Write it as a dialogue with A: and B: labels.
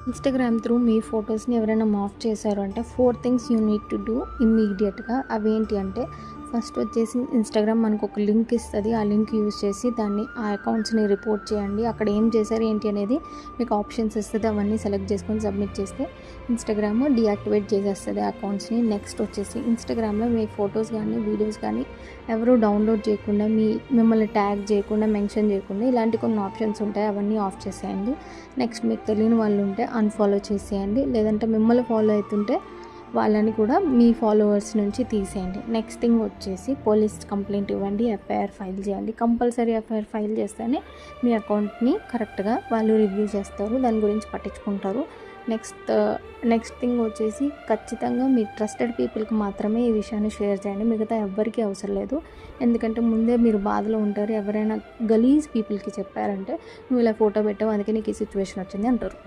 A: Instagram through మీ ఫొటోస్ని ఎవరైనా మాఫ్ చేశారు అంటే 4 things you need to do ఇమ్మీడియట్గా. అవేంటి అంటే ఫస్ట్ వచ్చేసి ఇన్స్టాగ్రామ్ మనకు ఒక లింక్ ఇస్తుంది. ఆ లింక్ యూజ్ చేసి ఆ అకౌంట్స్ని రిపోర్ట్ చేయండి. అక్కడ ఏం చేశారు ఏంటి అనేది మీకు ఆప్షన్స్ ఇస్తుంది. అవన్నీ సెలెక్ట్ చేసుకొని సబ్మిట్ చేస్తే ఇన్స్టాగ్రామ్ డీయాక్టివేట్ చేసేస్తుంది ఆ అకౌంట్స్ని. నెక్స్ట్ వచ్చేసి ఇన్స్టాగ్రామ్లో మీ ఫొటోస్ కానీ వీడియోస్ కానీ ఎవరు డౌన్లోడ్ చేయకుండా, మిమ్మల్ని ట్యాగ్ చేయకుండా, మెన్షన్ చేయకుండా ఇలాంటి కొన్ని ఆప్షన్స్ ఉంటాయి, అవన్నీ ఆఫ్ చేసేయండి. నెక్స్ట్ మీకు తెలియని వాళ్ళు ఉంటే అన్ఫాలో చేసేయండి. లేదంటే మిమ్మల్ని ఫాలో అవుతుంటే వాళ్ళని కూడా మీ ఫాలోవర్స్ నుంచి తీసేయండి. నెక్స్ట్ థింగ్ వచ్చేసి పోలీస్ కంప్లైంట్ ఇవ్వండి, ఎఫ్ఐఆర్ ఫైల్ చేయండి. కంపల్సరీ ఎఫ్ఐఆర్ ఫైల్ చేస్తేనే మీ అకౌంట్ని కరెక్ట్గా వాళ్ళు రివ్యూ చేస్తారు, దాని గురించి పట్టించుకుంటారు. నెక్స్ట్ థింగ్ వచ్చేసి ఖచ్చితంగా మీ ట్రస్టెడ్ పీపుల్కి మాత్రమే ఈ విషయాన్ని షేర్ చేయండి. మిగతా ఎవ్వరికీ అవసరం లేదు. ఎందుకంటే ముందే మీరు బాధలో ఉంటారు. ఎవరైనా గలీజ్ పీపుల్కి చెప్పారంటే నువ్వు ఇలా ఫోటో పెట్టావు అందుకే నీకు ఈ సిచ్యువేషన్ వచ్చింది అంటారు.